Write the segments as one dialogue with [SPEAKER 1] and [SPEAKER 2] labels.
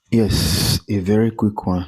[SPEAKER 1] Yes, a very quick one.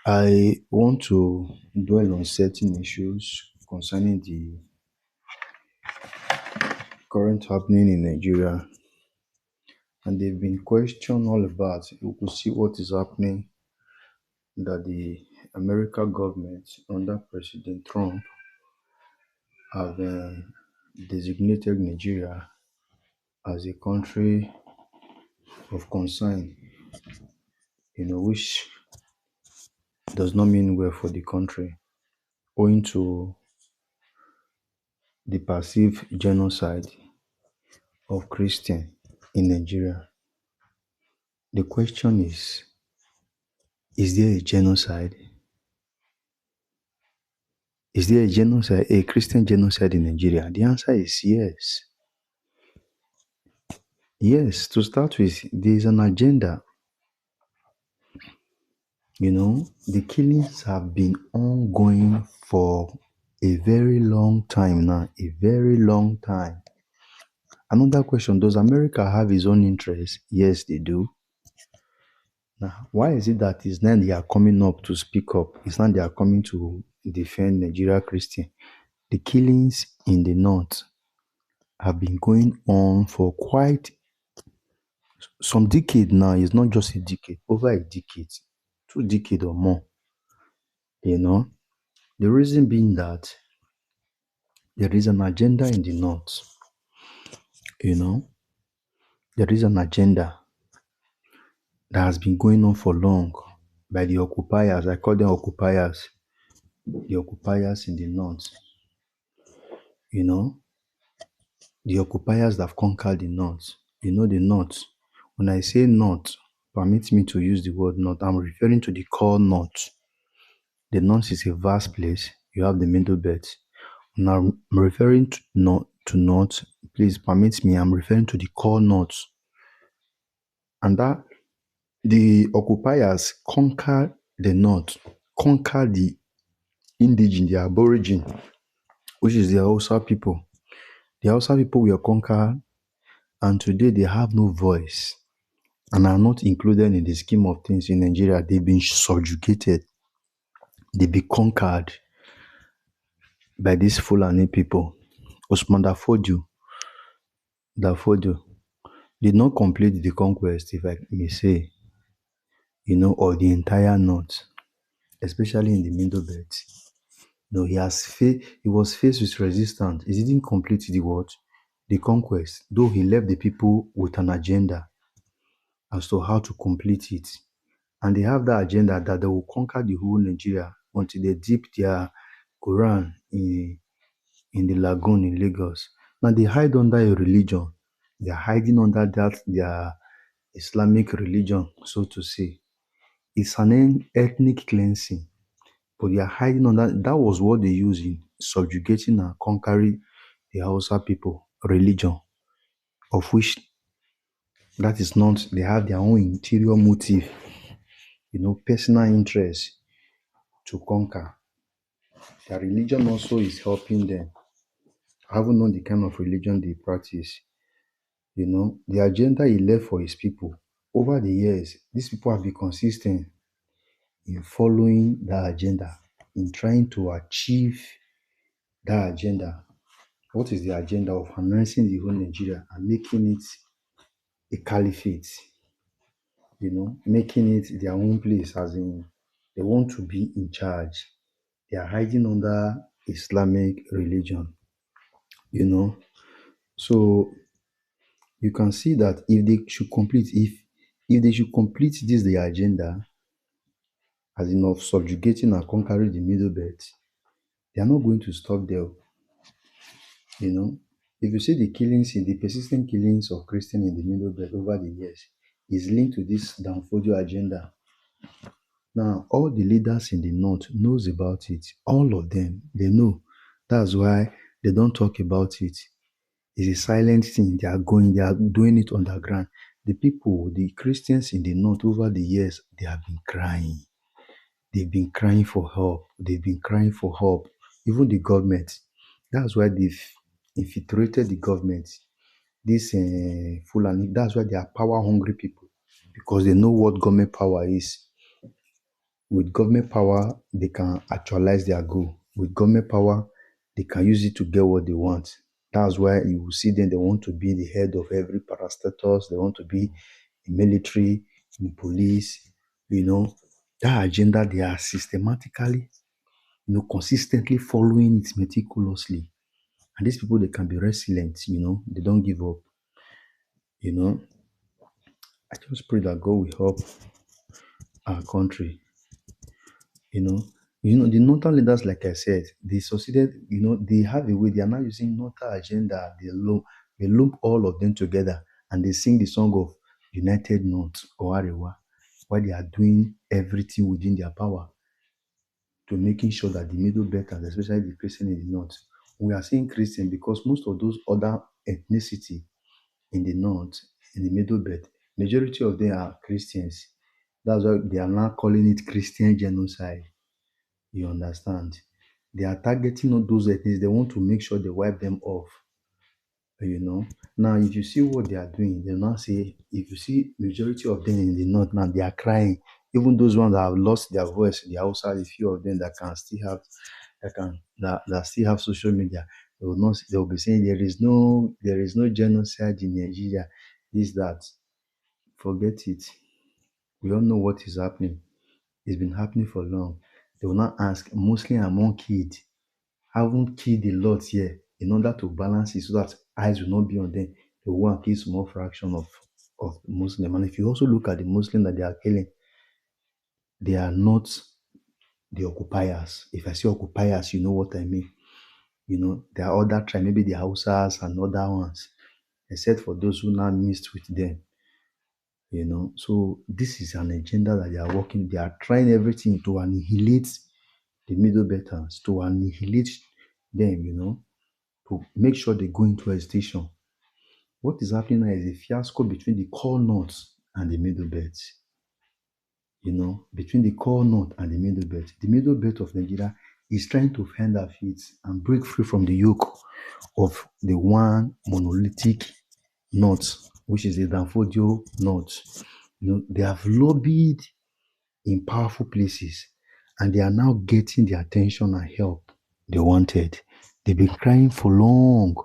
[SPEAKER 1] I want to dwell on certain issues concerning the current happening in Nigeria, and they've been questioned all about. You could see what is happening that the American government under President Trump have designated Nigeria as a country of concern, which does not mean well for the country, owing to the perceived genocide of Christians in Nigeria. The question is there a genocide? Is there a genocide, a Christian genocide in Nigeria? The answer is yes. Yes, to start with, there is an agenda. The killings have been ongoing for a very long time now, a very long time. Another question, does America have its own interest? Yes, they do. Now, why is it that it's now they are coming up to speak up? It's not they are coming to defend Nigeria Christian. The killings in the north have been going on for quite some decade now. It's not just a decade, over a decade, 2 decades or more. The reason being that there is an agenda in the north. There is an agenda that has been going on for long by the occupiers. I call them occupiers. The occupiers in the north. The occupiers that have conquered the north. The north. When I say north, permit me to use the word north, I'm referring to the core north. The north is a vast place. You have the middle belt. Now, I'm referring to north. Please permit me, I'm referring to the core north. And that the occupiers conquer the north, conquer the indigenous, the aborigine, which is the Hausa people. The Hausa people were conquered, and today they have no voice and are not included in the scheme of things in Nigeria. They've been subjugated. They've been conquered by these Fulani people. Osman Dan Fodio did not complete the conquest, if I may say, of the entire north, especially in the middle belt. He was faced with resistance. He didn't complete the conquest, though he left the people with an agenda as to how to complete it. And they have that agenda that they will conquer the whole Nigeria until they dip their Quran in the lagoon in Lagos. Now they hide under a religion. They are hiding under that their Islamic religion, so to say. It's an ethnic cleansing, but they are hiding under. That was what they used in subjugating and conquering the Hausa people religion, of which that is not. They have their own interior motive, personal interest to conquer. Their religion also is helping them. I haven't known the kind of religion they practice. The agenda he left for his people. Over the years, these people have been consistent in following that agenda, in trying to achieve that agenda. What is the agenda of harnessing the whole Nigeria and making it a caliphate? Making it their own place, as in they want to be in charge. They are hiding under Islamic religion. So you can see that if they should complete this their agenda, as in of subjugating and conquering the middle belt, they are not going to stop there. If you see the persistent killings of Christians in the middle belt over the years, is linked to this Dan Fodio agenda. Now, all the leaders in the north knows about it. All of them, they know. That's why they don't talk about it. It's a silent thing. They are doing it underground. The Christians in the north over the years, they have been crying. They've been crying for help. They've been crying for help. Even the government. That's why they've infiltrated the government. This Fulani, that's why they are power hungry people. because they know what government power is. With government power, they can actualize their goal. With government power, they can use it to get what they want. That's why you will see them, they want to be the head of every parastatus, they want to be in military, in police, you know. That agenda, they are systematically, consistently following it meticulously. And these people, they can be resilient, they don't give up, you know. I just pray that God will help our country. you know the northern leaders, like I said, they succeeded. They have a way. They are now using northern agenda. They lump all of them together, and they sing the song of united north or arewa, while they are doing everything within their power to making sure that the middle belt, and especially the Christian in the north, we are seeing Christian, because most of those other ethnicity in the north, in the middle belt, majority of them are Christians. That's why they are now calling it Christian genocide. You understand? They are targeting all those ethnics. They want to make sure they wipe them off. You know. Now, if you see what they are doing, they now say, if you see majority of them in the north now, they are crying. Even those ones that have lost their voice, the outside, a few of them that can still have, that still have social media, they will not. They will be saying there is no genocide in Nigeria. This that. Forget it. We all know what is happening. It's been happening for long. They will not ask Muslim among kids haven't killed a lot here, in order to balance it so that eyes will not be on them. They will want to kill small fraction of Muslim. And if you also look at the Muslim that they are killing, they are not the occupiers. If I say occupiers, you know what I mean. There are other tribes, maybe the Hausas and other ones, except for those who now mixed with them. So this is an agenda that they are working. They are trying everything to annihilate the middle Belters, to annihilate them, to make sure they go into hesitation. What is happening now is a fiasco between the core north and the middle belt. Between the core north and the middle belt. The middle belt of Nigeria is trying to find their feet and break free from the yoke of the one monolithic north, which is the Dan Fodio north. They have lobbied in powerful places, and they are now getting the attention and help they wanted. They've been crying for long.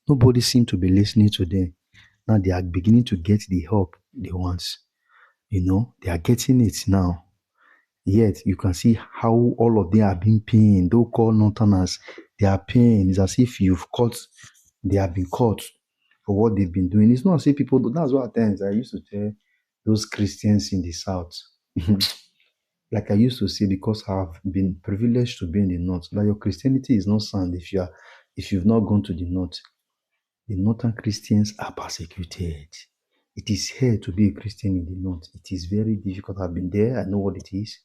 [SPEAKER 1] Nobody seemed to be listening to them. Now they are beginning to get the help they want. They are getting it now. Yet you can see how all of them are being pained. Don't call northerners. They are pained. It's as if they have been caught for what they've been doing. It's not as if people do. That's what at times I used to tell those Christians in the south. Like I used to say, because I've been privileged to be in the north, that your Christianity is not sound if you've not gone to the north. The northern Christians are persecuted. It is here to be a Christian in the north. It is very difficult. I've been there. I know what it is.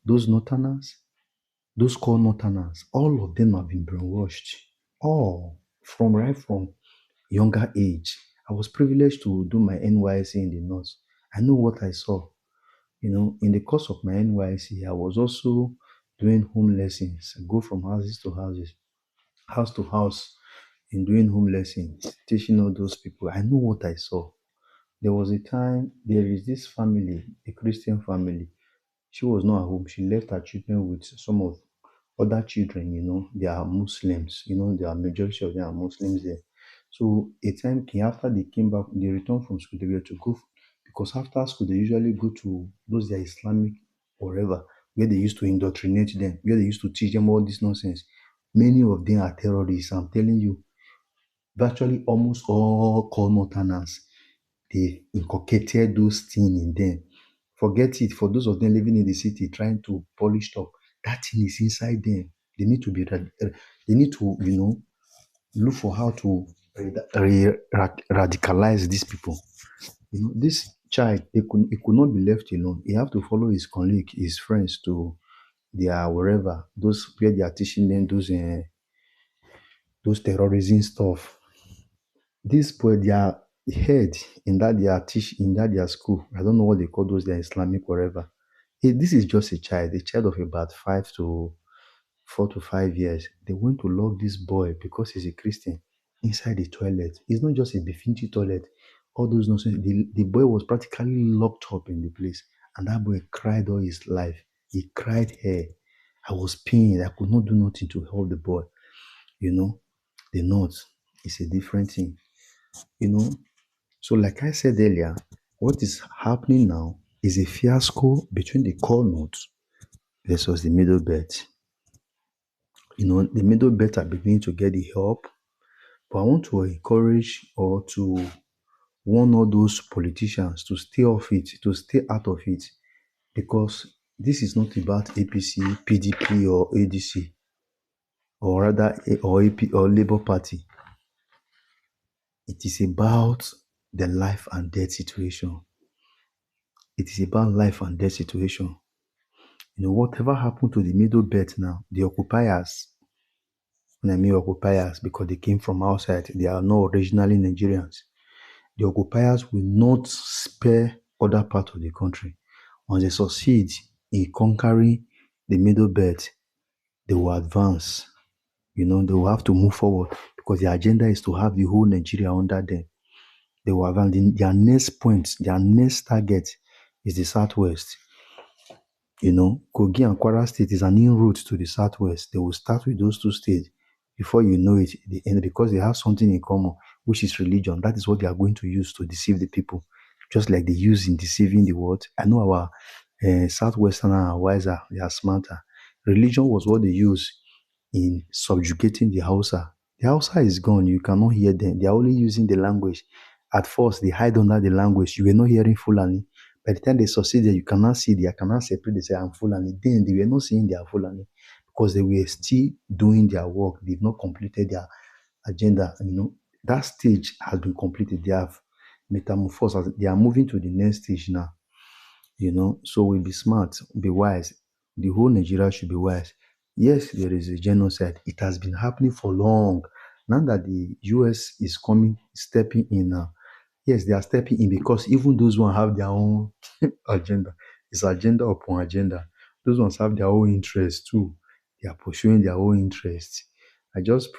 [SPEAKER 1] Those northerners, those core northerners, all of them have been brainwashed. All right from younger age. I was privileged to do my NYC in the north. I know what I saw. In the course of my NYC, I was also doing home lessons. I go from houses to houses, house to house, in doing home lessons, teaching all those people. I know what I saw. There was a time, there is this family, a Christian family. She was not at home. She left her children with some of other children. They are Muslims. There are majority of them are Muslims there. So a time came after they came back, they returned from school, they were to go, because after school they usually go to those their Islamic wherever, where they used to indoctrinate them, where they used to teach them all this nonsense. Many of them are terrorists. I'm telling you, virtually almost all core northerners, they inculcated those things in them. Forget it. For those of them living in the city trying to polish up, that thing is inside them. They need to they need to, look for how to radicalize these people. This child, he could not be left alone. He have to follow his colleague, his friends to their wherever, those where they are teaching them those terrorism stuff. This boy, their head in that their school. I don't know what they call those their Islamic whatever. This is just a child of about 4 to 5 years. They went to lock this boy because he's a Christian inside the toilet. It's not just a Bifinti toilet all those nonsense. The boy was practically locked up in the place, and that boy cried all his life. He cried here. I was pained. I could not do nothing to help the boy. You know, the North is a different thing. You know, so like I said earlier, what is happening now is a fiasco between the core North versus the middle belt. The middle belt are beginning to get the help, but I want to encourage or to warn all those politicians to stay off it, to stay out of it, because this is not about APC, PDP, or ADC, or rather, or AP or Labour Party. It is about the life and death situation. It is about life and death situation. Whatever happened to the middle belt now, the occupiers, when I mean occupiers, because they came from outside, they are not originally Nigerians. The occupiers will not spare other parts of the country. Once they succeed in conquering the middle belt, they will advance. They will have to move forward because their agenda is to have the whole Nigeria under them. They will advance. Their next point, their next target is the southwest. Kogi and Kwara State is an in route to the southwest. They will start with those two states. Before you know it, they end because they have something in common, which is religion. That is what they are going to use to deceive the people, just like they use in deceiving the world. I know our southwestern are wiser, they are smarter. Religion was what they use in subjugating the Hausa. The Hausa is gone. You cannot hear them. They are only using the language. At first, they hide under the language. You were not hearing Fulani. By the time they succeeded, you cannot see, they cannot separate, they say, I'm Fulani. Then they were not saying they are Fulani because they were still doing their work. They've not completed their agenda. That stage has been completed. They have metamorphosed. They are moving to the next stage now. So we'll be smart, be wise. The whole Nigeria should be wise. Yes, there is a genocide. It has been happening for long. Now that the US is stepping in now, yes, they are stepping in because even those ones have their own agenda. It's agenda upon agenda. Those ones have their own interests too. They are pursuing their own interests. I just